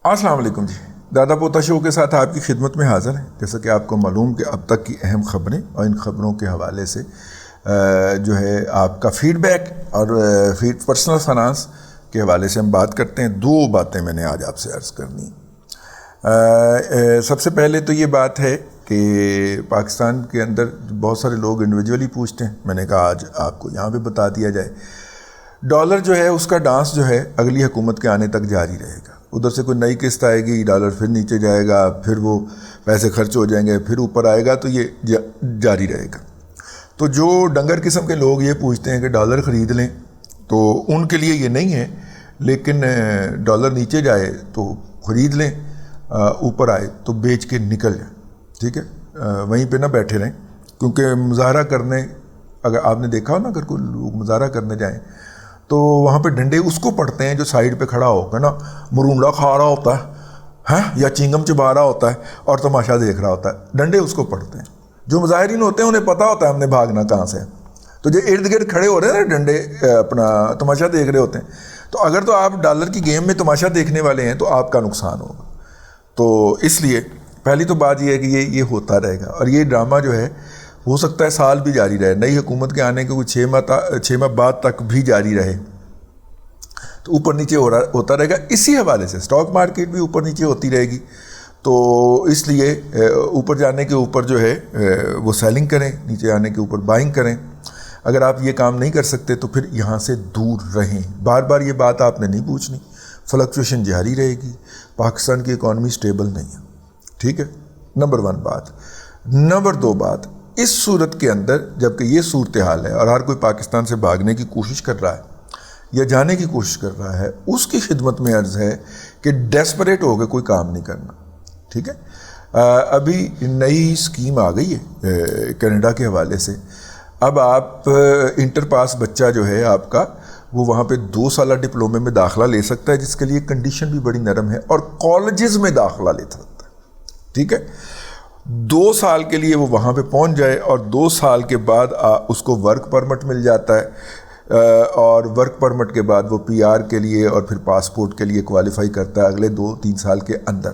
السلام علیکم جی، دادا پوتا شو کے ساتھ آپ کی خدمت میں حاضر ہیں۔ جیسا کہ آپ کو معلوم کہ اب تک کی اہم خبریں اور ان خبروں کے حوالے سے جو ہے آپ کا فیڈ بیک اور پرسنل فائنانس کے حوالے سے ہم بات کرتے ہیں۔ دو باتیں میں نے آج آپ سے عرض کرنی۔ سب سے پہلے تو یہ بات ہے کہ پاکستان کے اندر بہت سارے لوگ انڈیویجولی پوچھتے ہیں، میں نے کہا آج آپ کو یہاں پہ بتا دیا جائے۔ ڈالر جو ہے اس کا ڈانس جو ہے اگلی حکومت کے آنے تک جاری رہے گا۔ ادھر سے کوئی نئی قسط آئے گی، ڈالر پھر نیچے جائے گا، پھر وہ پیسے خرچ ہو جائیں گے، پھر اوپر آئے گا، تو یہ جاری رہے گا۔ تو جو ڈنگر قسم کے لوگ یہ پوچھتے ہیں کہ ڈالر خرید لیں، تو ان کے لیے یہ نہیں ہے، لیکن ڈالر نیچے جائے تو خرید لیں، اوپر آئے تو بیچ کے نکل جائیں، ٹھیک ہے؟ وہیں پہ نہ بیٹھے رہیں، کیونکہ مظاہرہ کرنے، اگر آپ نے دیکھا ہو نا، اگر کوئی لوگ مظاہرہ کرنے جائیں تو وہاں پہ ڈنڈے اس کو پڑتے ہیں جو سائیڈ پہ کھڑا ہو کے نا مرونڈا کھا رہا ہوتا ہے یا چنگم چبا رہا ہوتا ہے اور تماشا دیکھ رہا ہوتا ہے، ڈنڈے اس کو پڑتے ہیں۔ جو مظاہرین ہوتے ہیں انہیں پتہ ہوتا ہے ہم نے بھاگنا کہاں سے ہے، تو جو ارد گرد کھڑے ہو رہے ہیں نا ڈنڈے اپنا تماشا دیکھ رہے ہوتے ہیں، تو اگر تو آپ ڈالر کی گیم میں تماشا دیکھنے والے ہیں تو آپ کا نقصان ہوگا۔ تو اس لیے پہلی تو بات یہ ہے کہ یہ ہوتا رہے گا، اور یہ ڈرامہ جو ہے ہو سکتا ہے سال بھی جاری رہے، نئی حکومت کے آنے کے کوئی 6 ماہ بعد تک بھی جاری رہے، تو اوپر نیچے ہوتا رہے گا۔ اسی حوالے سے اسٹاک مارکیٹ بھی اوپر نیچے ہوتی رہے گی، تو اس لیے اوپر جانے کے اوپر جو ہے وہ سیلنگ کریں، نیچے آنے کے اوپر بائنگ کریں۔ اگر آپ یہ کام نہیں کر سکتے تو پھر یہاں سے دور رہیں۔ بار بار یہ بات آپ نے نہیں پوچھنی، فلکچویشن جاری رہے گی، پاکستان کی اکانومی سٹیبل نہیں ہے، ٹھیک ہے؟ نمبر 1 بات۔ نمبر 2 بات، اس صورت کے اندر جب کہ یہ صورتحال ہے اور ہر کوئی پاکستان سے بھاگنے کی کوشش کر رہا ہے یا جانے کی کوشش کر رہا ہے، اس کی خدمت میں عرض ہے کہ ڈیسپریٹ ہو کے کوئی کام نہیں کرنا، ٹھیک ہے؟ ابھی نئی اسکیم آ گئی ہے کینیڈا کے حوالے سے۔ اب آپ انٹر پاس بچہ جو ہے آپ کا، وہ وہاں پہ 2 سالہ ڈپلومے میں داخلہ لے سکتا ہے، جس کے لیے کنڈیشن بھی بڑی نرم ہے، اور کالجز میں داخلہ لے سکتا ہے، ٹھیک ہے؟ 2 سال کے لیے وہ وہاں پہ پہنچ جائے، اور 2 سال کے بعد اس کو ورک پرمٹ مل جاتا ہے، اور ورک پرمٹ کے بعد وہ پی آر کے لیے اور پھر پاسپورٹ کے لیے کوالیفائی کرتا ہے اگلے 2-3 سال کے اندر۔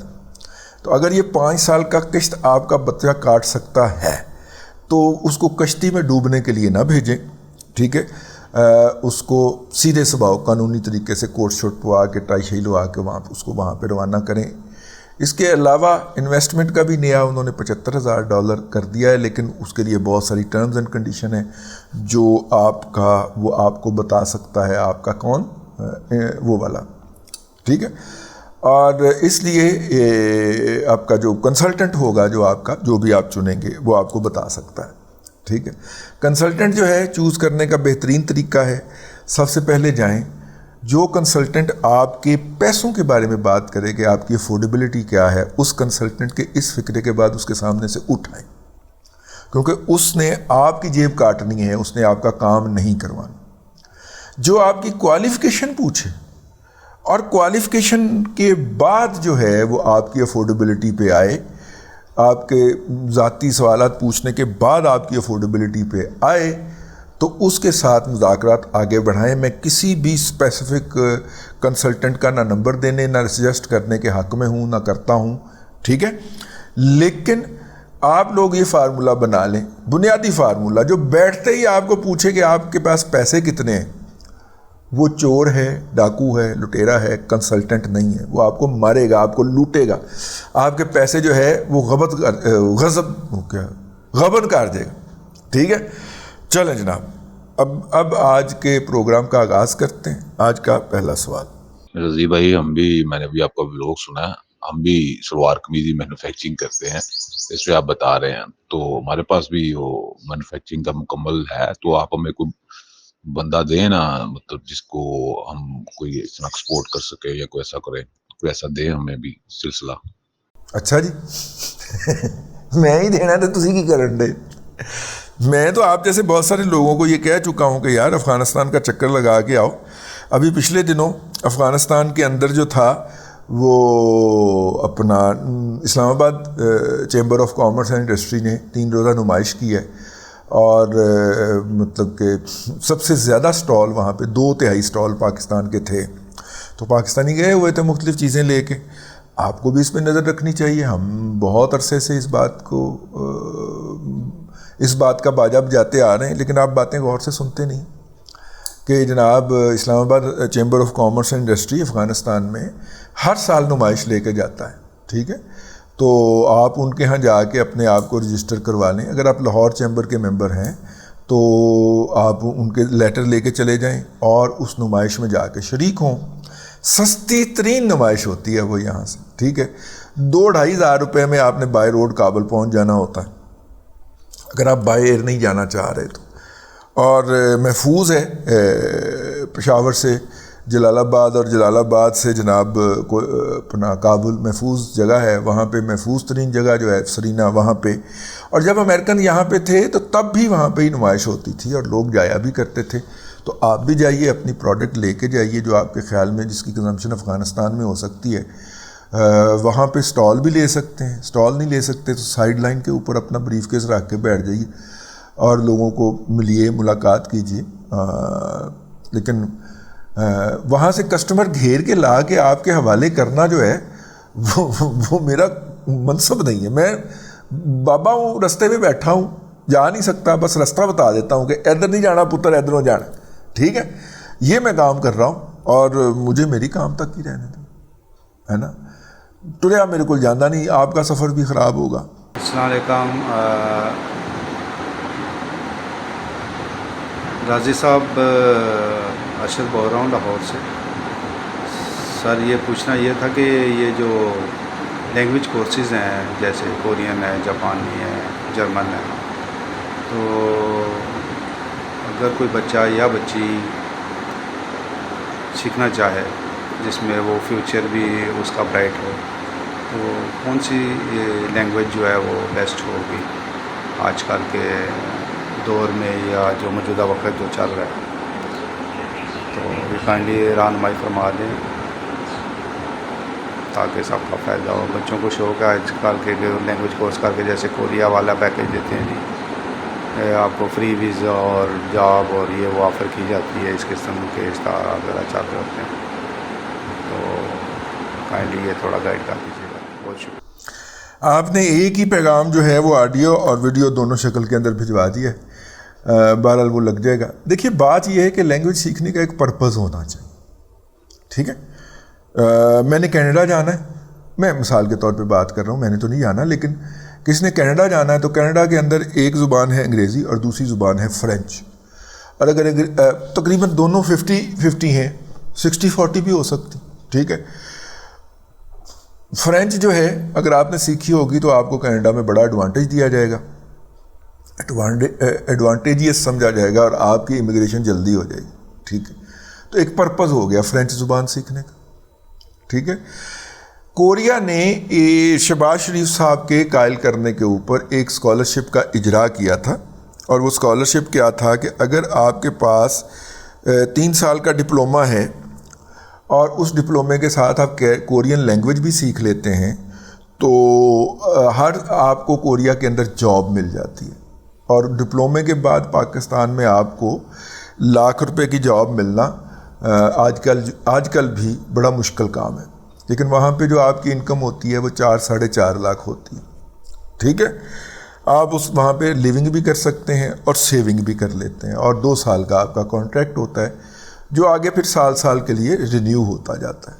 تو اگر یہ 5 سال کا قسط آپ کا بچہ کاٹ سکتا ہے تو اس کو کشتی میں ڈوبنے کے لیے نہ بھیجیں، ٹھیک ہے؟ اس کو سیدھے سباؤ قانونی طریقے سے کوٹ شوٹ پوا کے ٹائی شائی لوا کے اس کو وہاں پہ روانہ کریں۔ اس کے علاوہ انویسٹمنٹ کا بھی نیا انہوں نے $75,000 کر دیا ہے، لیکن اس کے لیے بہت ساری ٹرمز اینڈ کنڈیشن ہیں جو وہ آپ کو بتا سکتا ہے آپ کا کون، وہ والا، ٹھیک ہے؟ اور اس لیے آپ کا جو کنسلٹنٹ ہوگا، جو بھی آپ چنیں گے، وہ آپ کو بتا سکتا ہے، ٹھیک ہے؟ کنسلٹنٹ جو ہے چوز کرنے کا بہترین طریقہ ہے، سب سے پہلے جائیں جو کنسلٹنٹ آپ کے پیسوں کے بارے میں بات کرے کہ آپ کی افورڈیبلٹی کیا ہے، اس کنسلٹنٹ کے اس فکرے کے بعد اس کے سامنے سے اٹھائیں، کیونکہ اس نے آپ کی جیب کاٹنی ہے، اس نے آپ کا کام نہیں کروانا۔ جو آپ کی کوالیفیکیشن پوچھے اور کوالیفیکیشن کے بعد جو ہے وہ آپ کی افورڈیبلٹی پہ آئے، آپ کے ذاتی سوالات پوچھنے کے بعد آپ کی افورڈیبلٹی پہ آئے، تو اس کے ساتھ مذاکرات آگے بڑھائیں۔ میں کسی بھی اسپیسیفک کنسلٹنٹ کا نہ نمبر دینے نہ سجیسٹ کرنے کے حق میں ہوں، نہ کرتا ہوں، ٹھیک ہے؟ لیکن آپ لوگ یہ فارمولہ بنا لیں، بنیادی فارمولہ، جو بیٹھتے ہی آپ کو پوچھے کہ آپ کے پاس پیسے کتنے ہیں، وہ چور ہے، ڈاکو ہے، لٹیرا ہے، کنسلٹنٹ نہیں ہے۔ وہ آپ کو مارے گا، آپ کو لوٹے گا، آپ کے پیسے جو ہے وہ غبن کر دے گا، ٹھیک ہے؟ چلیں جناب، اب آج کے پروگرام کا آغاز کرتے ہیں۔ آج کا پہلا سوال۔ رضی بھائی، میں نے بھی آپ کا ولاگ سنا ہے، ہم بھی سلوار قمیضی مینوفیکچرنگ کرتے ہیں، اس پہ آپ بتا رہے ہیں، تو ہمارے پاس بھی وہ مینوفیکچرنگ کا مکمل ہے، تو آپ ہمیں کوئی بندہ دیں نا، مطلب جس کو ہم کوئی ایکسپورٹ کر سکے یا کوئی ایسا کرے، کوئی ایسا دیں ہمیں بھی سلسلہ۔ اچھا جی، میں ہی دینا تو تسی کی کرن دے؟ میں تو آپ جیسے بہت سارے لوگوں کو یہ کہہ چکا ہوں کہ یار افغانستان کا چکر لگا کے آؤ۔ ابھی پچھلے دنوں افغانستان کے اندر جو تھا وہ اپنا اسلام آباد chamber of commerce and industry نے 3 روزہ نمائش کی ہے، اور مطلب کہ سب سے زیادہ سٹال وہاں پہ 2/3 سٹال پاکستان کے تھے، تو پاکستانی گئے ہوئے تھے مختلف چیزیں لے کے، آپ کو بھی اس پہ نظر رکھنی چاہیے. ہم بہت عرصے سے اس بات کا باجا بجاتے آ رہے ہیں، لیکن آپ باتیں غور سے سنتے نہیں کہ جناب اسلام آباد chamber of commerce and industry Afghanistan میں ہر سال نمائش لے کے جاتا ہے. ٹھیک ہے، تو آپ ان کے ہاں جا کے اپنے آپ کو رجسٹر کروا لیں. اگر آپ لاہور چیمبر کے ممبر ہیں تو آپ ان کے لیٹر لے کے چلے جائیں اور اس نمائش میں جا کے شریک ہوں. سستی ترین نمائش ہوتی ہے وہ یہاں سے. ٹھیک ہے، 2-2.5 ہزار روپے میں آپ نے بائی روڈ کابل پہنچ جانا ہوتا ہے اگر آپ بائی ایئر نہیں جانا چاہ رہے تو. اور محفوظ ہے، پشاور سے جلال آباد اور جلال آباد سے جناب اپنا کابل محفوظ جگہ ہے. وہاں پہ محفوظ ترین جگہ جو ہے سرینا، وہاں پہ. اور جب امریکن یہاں پہ تھے تو تب بھی وہاں پہ ہی نمائش ہوتی تھی اور لوگ جایا بھی کرتے تھے. تو آپ بھی جائیے، اپنی پروڈکٹ لے کے جائیے جو آپ کے خیال میں جس کی کنزمپشن افغانستان میں ہو سکتی ہے. وہاں پہ سٹال بھی لے سکتے ہیں. سٹال نہیں لے سکتے تو سائڈ لائن کے اوپر اپنا بریف کیس رکھ کے بیٹھ جائیے اور لوگوں کو ملیے، ملاقات کیجیے. لیکن وہاں سے کسٹمر گھیر کے لا کے آپ کے حوالے کرنا جو ہے وہ میرا منصب نہیں ہے. میں بابا ہوں، رستے پہ بیٹھا ہوں، جا نہیں سکتا، بس رستہ بتا دیتا ہوں کہ ادھر نہیں جانا پتر، ادھروں جانا. ٹھیک ہے، یہ میں کام کر رہا ہوں اور مجھے میری کام تک ہی رہنے دیں، ہے نا. ٹریا میرے کو جانا نہیں، آپ کا سفر بھی خراب ہوگا. السلام علیکم. راضی صاحب، ارشد بول رہا ہوں لاہور سے. سر یہ پوچھنا یہ تھا کہ یہ جو لینگویج کورسز ہیں جیسے کورین ہے، جاپانی ہے، جرمن ہے، تو اگر کوئی بچہ یا بچی سیکھنا چاہے جس میں وہ فیوچر بھی اس کا برائٹ ہو، تو کون سی لینگویج جو ہے وہ بیسٹ ہوگی آج کل کے دور میں یا جو موجودہ وقت جو چل رہا ہے؟ تو یہ کائنڈلی رہنمائی فرما دیں تاکہ سب کا فائدہ ہو. بچوں کو شوق ہے آج کل کے لینگویج کورس کر کے، جیسے کوریا والا پیکیج دیتے ہیں جی، آپ کو فری ویزا اور جاب اور یہ وہ آفر کی جاتی ہے. اس قسم کے اشتہار وغیرہ چل رہے ہوتے ہیں، تو کائنڈلی یہ تھوڑا گائڈ کر دیجیے گا. بہت شکریہ. آپ نے ایک ہی پیغام جو ہے وہ آڈیو اور ویڈیو دونوں شکل کے اندر بھجوا دیا ہے. بہرحال وہ لگ جائے گا. دیکھیے بات یہ ہے کہ لینگویج سیکھنے کا ایک پرپز ہونا چاہیے. ٹھیک ہے، میں نے کینیڈا جانا ہے، میں مثال کے طور پہ بات کر رہا ہوں، میں نے تو نہیں جانا، لیکن کس نے کینیڈا جانا ہے تو کینیڈا کے اندر ایک زبان ہے انگریزی اور دوسری زبان ہے فرینچ. اور اگر تقریباً دونوں 50-50 ہیں، 60-40 بھی ہو سکتی. ٹھیک ہے، فرینچ جو ہے اگر آپ نے سیکھی ہوگی تو آپ کو کینیڈا میں بڑا ایڈوانٹیج دیا جائے گا، ایڈوانٹیجیس سمجھا جائے گا اور آپ کی امیگریشن جلدی ہو جائے گی. ٹھیک ہے، تو ایک پرپز ہو گیا فرینچ زبان سیکھنے کا. ٹھیک ہے، کوریا نے شہباز شریف صاحب کے قائل کرنے کے اوپر ایک اسکالرشپ کا اجرا کیا تھا، اور وہ اسکالرشپ کیا تھا کہ اگر آپ کے پاس 3 سال کا ڈپلومہ ہے اور اس ڈپلومے کے ساتھ آپ کورین لینگویج بھی سیکھ لیتے ہیں تو ہر آپ کو کوریا کے اندر جاب مل جاتی ہے. اور ڈپلومے کے بعد پاکستان میں آپ کو لاکھ روپے کی جاب ملنا آج کل بھی بڑا مشکل کام ہے. لیکن وہاں پہ جو آپ کی انکم ہوتی ہے وہ 4-4.5 لاکھ ہوتی ہے. ٹھیک ہے، آپ وہاں پہ لیونگ بھی کر سکتے ہیں اور سیونگ بھی کر لیتے ہیں، اور 2 سال کا آپ کا کانٹریکٹ ہوتا ہے جو آگے پھر سال کے لیے رینیو ہوتا جاتا ہے.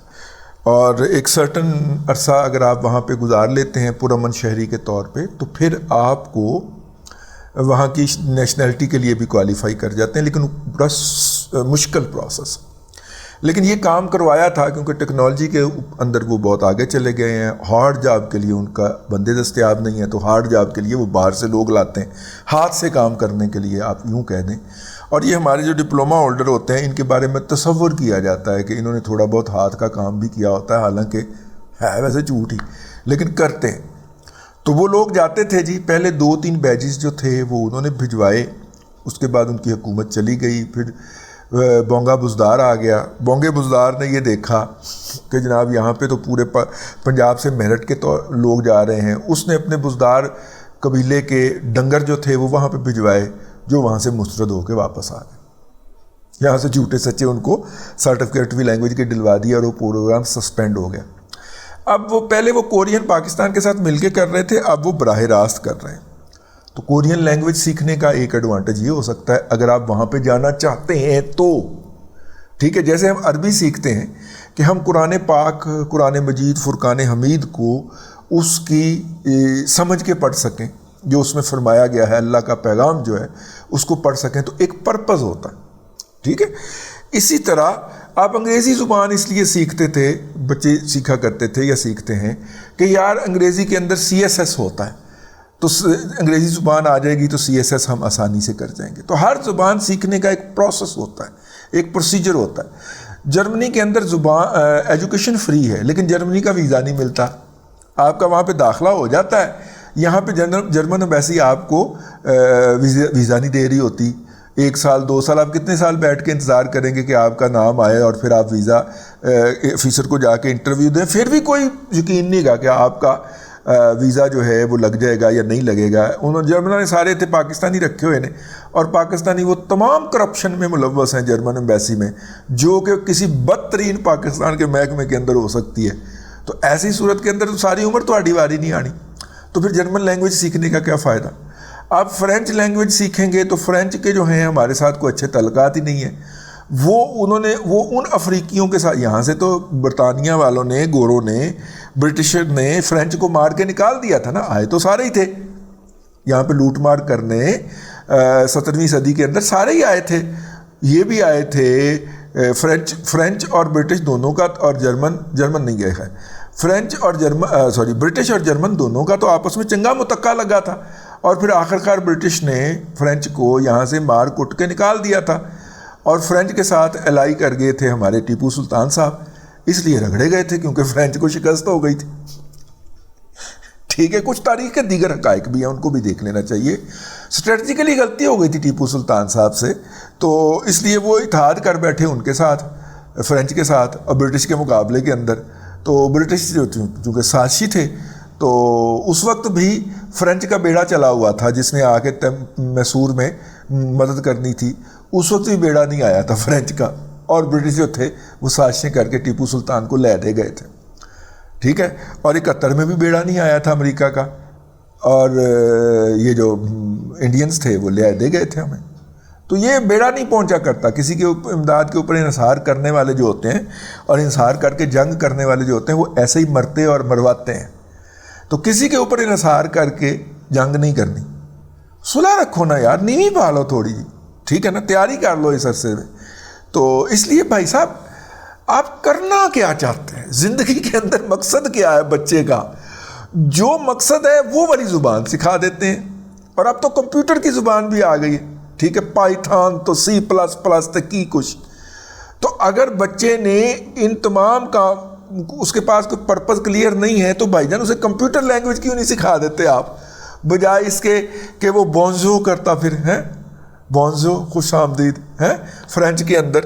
اور ایک سرٹن عرصہ اگر آپ وہاں پہ گزار لیتے ہیں پرامن شہری کے طور پہ تو پھر آپ کو وہاں کی نیشنلٹی کے لیے بھی کوالیفائی کر جاتے ہیں. لیکن بڑا مشکل پروسیس، لیکن یہ کام کروایا تھا کیونکہ ٹیکنالوجی کے اندر وہ بہت آگے چلے گئے ہیں. ہارڈ جاب کے لیے ان کا بندے دستیاب نہیں ہے، تو ہارڈ جاب کے لیے وہ باہر سے لوگ لاتے ہیں ہاتھ سے کام کرنے کے لیے، آپ یوں کہہ دیں. اور یہ ہمارے جو ڈپلومہ ہولڈر ہوتے ہیں ان کے بارے میں تصور کیا جاتا ہے کہ انہوں نے تھوڑا بہت ہاتھ کا کام بھی کیا ہوتا ہے، حالانکہ ہے ویسے جھوٹ ہی، لیکن کرتے ہیں. تو وہ لوگ جاتے تھے جی، پہلے 2-3 بیچز جو تھے وہ انہوں نے بھجوائے، اس کے بعد ان کی حکومت چلی گئی. پھر بونگا بزدار آ گیا. بونگے بزدار نے یہ دیکھا کہ جناب یہاں پہ تو پورے پنجاب سے میرٹھ کے لوگ جا رہے ہیں. اس نے اپنے بزدار قبیلے کے ڈنگر جو تھے وہ وہاں پہ بھجوائے، جو وہاں سے مسترد ہو کے واپس آ گئے. یہاں سے جھوٹے سچے ان کو سرٹیفکیٹ بھی لینگویج کے ڈلوا دیا اور وہ پروگرام سسپینڈ ہو گیا. اب وہ پہلے وہ کورین پاکستان کے ساتھ مل کے کر رہے تھے، اب وہ براہ راست کر رہے ہیں. تو کورین لینگویج سیکھنے کا ایک ایڈوانٹیج یہ ہو سکتا ہے اگر آپ وہاں پہ جانا چاہتے ہیں تو، ٹھیک ہے. جیسے ہم عربی سیکھتے ہیں کہ ہم قرآن پاک، قرآن مجید، فرقان حمید کو اس کی سمجھ کے پڑھ سکیں، جو اس میں فرمایا گیا ہے، اللہ کا پیغام جو ہے اس کو پڑھ سکیں، تو ایک پرپز ہوتا ہے. ٹھیک ہے. اسی طرح آپ انگریزی زبان اس لیے سیکھتے تھے، بچے سیکھا کرتے تھے یا سیکھتے ہیں کہ یار انگریزی کے اندر CSS ہوتا ہے، تو انگریزی زبان آ جائے گی تو CSS ہم آسانی سے کر جائیں گے. تو ہر زبان سیکھنے کا ایک پروسیس ہوتا ہے، ایک پروسیجر ہوتا ہے. جرمنی کے اندر زبان ایجوکیشن فری ہے، لیکن جرمنی کا ویزا نہیں ملتا. آپ کا وہاں پہ داخلہ ہو جاتا ہے، یہاں پہ جرمن ایمبیسی آپ کو ویزا نہیں دے رہی ہوتی. 1 سال 2 سال آپ کتنے سال بیٹھ کے انتظار کریں گے کہ آپ کا نام آئے اور پھر آپ ویزا آفیسر کو جا کے انٹرویو دیں، پھر بھی کوئی یقین نہیں گا کہ آپ کا ویزا جو ہے وہ لگ جائے گا یا نہیں لگے گا. انہوں جرمنوں نے سارے تھے پاکستانی رکھے ہوئے نے، اور پاکستانی وہ تمام کرپشن میں ملوث ہیں جرمن ایمبیسی میں، جو کہ کسی بدترین پاکستان کے محکمے کے اندر ہو سکتی ہے. تو ایسی صورت کے اندر تو ساری عمر تو آڑی واری نہیں آنی. تو پھر جرمن لینگویج سیکھنے کا کیا فائدہ؟ آپ فرینچ لینگویج سیکھیں گے تو فرینچ کے جو ہیں ہمارے ساتھ کوئی اچھے تعلقات ہی نہیں ہیں. وہ ان افریقیوں کے ساتھ، یہاں سے تو برطانیہ والوں نے، گوروں نے، برٹشر نے فرینچ کو مار کے نکال دیا تھا نا. آئے تو سارے ہی تھے یہاں پہ لوٹ مار کرنے، 17ویں صدی کے اندر سارے ہی آئے تھے. یہ بھی آئے تھے فرینچ اور برٹش دونوں کا، اور جرمن نہیں گئے ہے، فرینچ اور برٹش اور جرمن دونوں کا تو آپس میں چنگا متقع لگا تھا، اور پھر آخرکار برٹش نے فرینچ کو یہاں سے مار کٹ کے نکال دیا تھا، اور فرینچ کے ساتھ الائی کر گئے تھے ہمارے ٹیپو سلطان صاحب، اس لیے رگڑے گئے تھے کیونکہ فرینچ کو شکست ہو گئی تھی. ٹھیک ہے. کچھ تاریخ کے دیگر حقائق بھی ہیں، ان کو بھی دیکھ لینا چاہیے. اسٹریٹجیکلی غلطی ہو گئی تھی ٹیپو سلطان صاحب سے، تو اس لیے وہ اتحاد کر بیٹھے ان کے ساتھ، فرینچ کے ساتھ، اور برٹش کے مقابلے کے اندر. تو برٹش جو چونکہ سازشی تھے، تو اس وقت بھی فرینچ کا بیڑا چلا ہوا تھا جس نے آ کے میسور میں مدد کرنی تھی. اس وقت بھی بیڑا نہیں آیا تھا فرینچ کا، اور برٹش جو تھے وہ سازشیں کر کے ٹیپو سلطان کو لے دے گئے تھے. ٹھیک ہے. اور 71 میں بھی بیڑا نہیں آیا تھا امریکہ کا، اور یہ جو انڈینز تھے وہ لے دے گئے تھے ہمیں. تو یہ بیڑا نہیں پہنچا کرتا. کسی کے امداد کے اوپر انحصار کرنے والے جو ہوتے ہیں، اور انحصار کر کے جنگ کرنے والے جو ہوتے ہیں، وہ ایسے ہی مرتے اور مرواتے ہیں. تو کسی کے اوپر انحصار کر کے جنگ نہیں کرنی. صلح رکھو نا یار، نیوی پالو تھوڑی جی، ٹھیک ہے نا، تیاری کر لو اس عرصے میں. تو اس لیے بھائی صاحب، آپ کرنا کیا چاہتے ہیں زندگی کے اندر؟ مقصد کیا ہے بچے کا؟ جو مقصد ہے وہ والی زبان سکھا دیتے ہیں. اور اب تو کمپیوٹر کی زبان بھی آ گئی ہے، ٹھیک ہے، پائتھون تو C++ تک کی کچھ. تو اگر بچے نے ان تمام کا، اس کے پاس کوئی پرپز کلیئر نہیں ہے، تو بھائی جان اسے کمپیوٹر لینگویج کیوں نہیں سکھا دیتے آپ، بجائے اس کے کہ وہ بونزو کرتا پھر ہے، بونزو خوش آمدید ہے فرینچ کے اندر.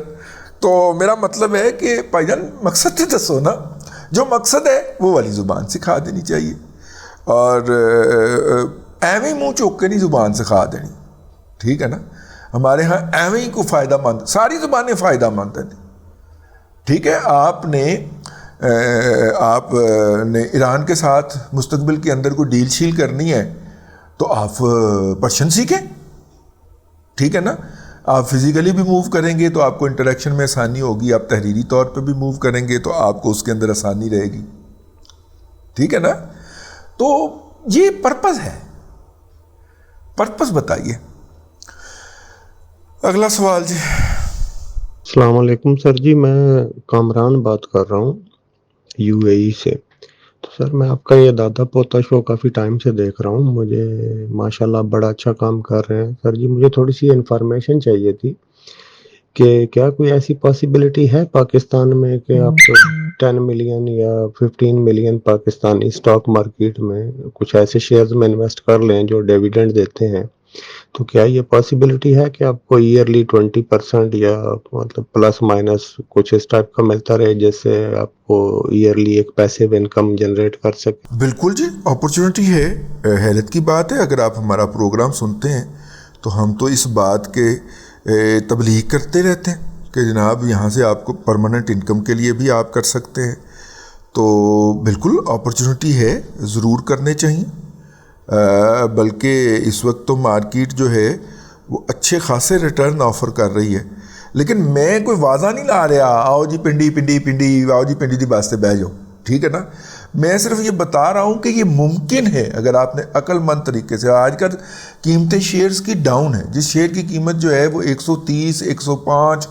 تو میرا مطلب ہے کہ بھائی جان مقصد تو دسو نا، جو مقصد ہے وہ والی زبان سکھا دینی چاہیے، اور ایویں منہ چوک کے نہیں زبان سکھا دینی. ٹھیک ہے نا. ہمارے ہاں ایویں کو فائدہ مند، ساری زبانیں فائدہ مند ہیں. ٹھیک ہے. آپ نے ایران کے ساتھ مستقبل کے اندر کوئی ڈیل شیل کرنی ہے تو آپ پرشین سیکھیں. ٹھیک ہے نا. آپ فزیکلی بھی موو کریں گے تو آپ کو انٹریکشن میں آسانی ہوگی، آپ تحریری طور پہ بھی موو کریں گے تو آپ کو اس کے اندر آسانی رہے گی. ٹھیک ہے نا. تو یہ پرپز ہے. پرپز بتائیے. اگلا سوال جی. السلام علیکم سر جی، میں کامران بات کر رہا ہوں UAE سے. تو سر میں آپ کا یہ دادا پوتا شو کافی ٹائم سے دیکھ رہا ہوں، مجھے ماشاءاللہ بڑا اچھا کام کر رہے ہیں. سر جی مجھے تھوڑی سی انفارمیشن چاہیے تھی کہ کیا کوئی ایسی پاسبلٹی ہے پاکستان میں کہ آپ 10 ملین یا 15 ملین پاکستانی اسٹاک مارکیٹ میں کچھ ایسے شیئرز میں انویسٹ کر لیں جو ڈیویڈنڈ دیتے ہیں؟ تو کیا یہ پاسبلٹی ہے کہ آپ کو ایئرلی 20% یا مطلب پلس مائنس کچھ اس ٹائپ کا ملتا رہے، جس سے آپ کو ایئرلی ایک پیسیو انکم جنریٹ کر سکے؟ بالکل جی، اپرچونٹی ہے، حیرت کی بات ہے. اگر آپ ہمارا پروگرام سنتے ہیں تو ہم تو اس بات کے تبلیغ کرتے رہتے ہیں کہ جناب یہاں سے آپ کو پرماننٹ انکم کے لیے بھی آپ کر سکتے ہیں. تو بالکل اپرچونٹی ہے، ضرور کرنے چاہیے. بلکہ اس وقت تو مارکیٹ جو ہے وہ اچھے خاصے ریٹرن آفر کر رہی ہے. لیکن میں کوئی واضح نہیں لا رہا آؤ جی پنڈی آؤ جی پنڈی دی واسطے بہ جاؤ، ٹھیک ہے نا. میں صرف یہ بتا رہا ہوں کہ یہ ممکن ہے اگر آپ نے عقل مند طریقے سے. آج کل قیمتیں شیئرز کی ڈاؤن ہیں. جس شیئر کی قیمت جو ہے وہ 130 105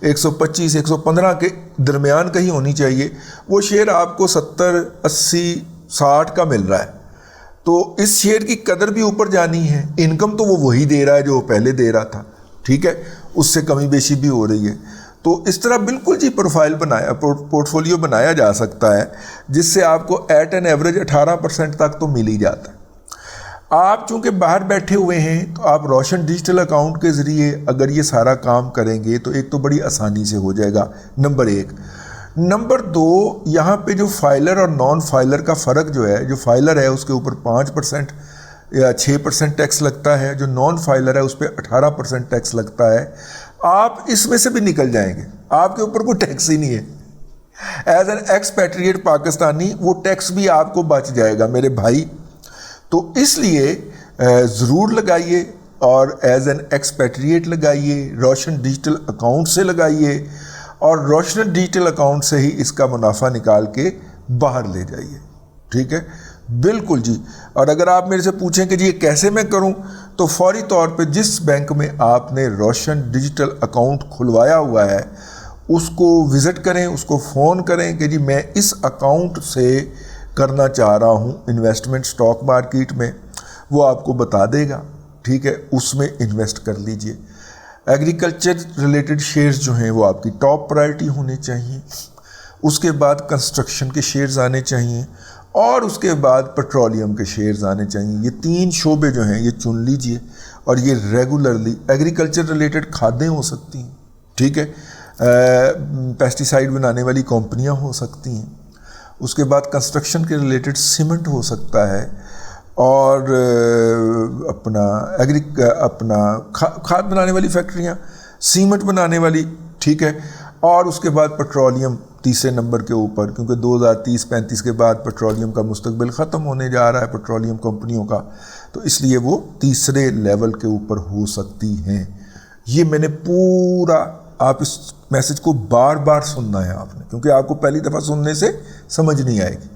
125 115 کے درمیان کہیں ہونی چاہیے، وہ شیئر آپ کو 70 80 60 کا مل رہا ہے. تو اس شیئر کی قدر بھی اوپر جانی ہے. انکم تو وہ وہی دے رہا ہے جو پہلے دے رہا تھا، ٹھیک ہے، اس سے کمی بیشی بھی ہو رہی ہے. تو اس طرح بالکل جی پورٹ فولیو بنایا جا سکتا ہے جس سے آپ کو ایٹ این ایوریج 18% تک تو مل ہی جاتا ہے. آپ چونکہ باہر بیٹھے ہوئے ہیں تو آپ روشن ڈیجیٹل اکاؤنٹ کے ذریعے اگر یہ سارا کام کریں گے تو ایک تو بڑی آسانی سے ہو جائے گا، نمبر 1. نمبر 2، یہاں پہ جو فائلر اور نان فائلر کا فرق جو ہے، جو فائلر ہے اس کے اوپر 5% یا 6% ٹیکس لگتا ہے، جو نان فائلر ہے اس پہ 18% ٹیکس لگتا ہے. آپ اس میں سے بھی نکل جائیں گے، آپ کے اوپر کوئی ٹیکس ہی نہیں ہے. ایز این ایکسپیٹریٹ پاکستانی وہ ٹیکس بھی آپ کو بچ جائے گا میرے بھائی. تو اس لیے ضرور لگائیے اور ایز این ایکسپیٹریٹ لگائیے، روشن ڈیجیٹل اکاؤنٹ سے لگائیے اور روشن ڈیجیٹل اکاؤنٹ سے ہی اس کا منافع نکال کے باہر لے جائیے، ٹھیک ہے. بالکل جی. اور اگر آپ میرے سے پوچھیں کہ جی یہ کیسے میں کروں، تو فوری طور پہ جس بینک میں آپ نے روشن ڈیجیٹل اکاؤنٹ کھلوایا ہوا ہے اس کو وزٹ کریں، اس کو فون کریں کہ جی میں اس اکاؤنٹ سے کرنا چاہ رہا ہوں انویسٹمنٹ اسٹاک مارکیٹ میں. وہ آپ کو بتا دے گا، ٹھیک ہے، اس میں انویسٹ کر لیجئے. ایگریکلچر ریلیٹڈ شیئرز جو ہیں وہ آپ کی ٹاپ پرائرٹی ہونے چاہیے. اس کے بعد کنسٹرکشن کے شیئرز آنے چاہیے اور اس کے بعد پیٹرولیم کے شیئرز آنے چاہیے. یہ 3 شعبے جو ہیں یہ چن لیجئے اور یہ ریگولرلی. ایگریکلچر ریلیٹڈ کھادیں ہو سکتی ہیں، ٹھیک ہے، پیسٹیسائڈ بنانے والی کمپنیاں ہو سکتی ہیں. اس کے بعد کنسٹرکشن کے ریلیٹڈ سیمنٹ ہو سکتا ہے اور اپنا کھاد بنانے والی فیکٹریاں، سیمنٹ بنانے والی، ٹھیک ہے. اور اس کے بعد پیٹرولیم تیسرے نمبر کے اوپر، کیونکہ 2030-35 کے بعد پیٹرولیم کا مستقبل ختم ہونے جا رہا ہے پیٹرولیم کمپنیوں کا، تو اس لیے وہ تیسرے لیول کے اوپر ہو سکتی ہیں. یہ میں نے پورا، آپ اس میسج کو بار بار سننا ہے آپ نے، کیونکہ آپ کو پہلی دفعہ سننے سے سمجھ نہیں آئے گی.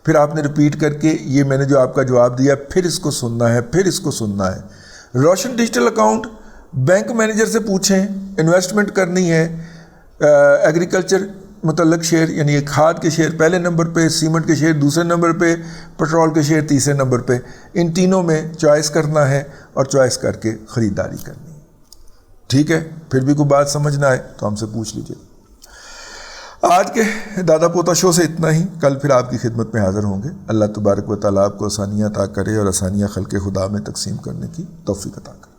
پھر آپ نے ریپیٹ کر کے یہ میں نے جو آپ کا جواب دیا پھر اس کو سننا ہے، پھر اس کو سننا ہے. روشن ڈیجیٹل اکاؤنٹ بینک مینیجر سے پوچھیں. انویسٹمنٹ کرنی ہے ایگریکلچر متعلق شیئر، یعنی کھاد کے شیئر پہلے نمبر پہ، سیمنٹ کے شیئر دوسرے نمبر پہ، پیٹرول کے شیئر تیسرے نمبر پہ. ان تینوں میں چوائس کرنا ہے اور چوائس کر کے خریداری کرنی ہے، ٹھیک ہے. پھر بھی کوئی بات سمجھ نہ آئے تو ہم سے پوچھ لیجیے. آج کے دادا پوتا شو سے اتنا ہی. کل پھر آپ کی خدمت میں حاضر ہوں گے. اللہ تبارک و تعالیٰ آپ کو آسانیاں عطا کرے اور آسانیاں خلق خدا میں تقسیم کرنے کی توفیق عطا کرے.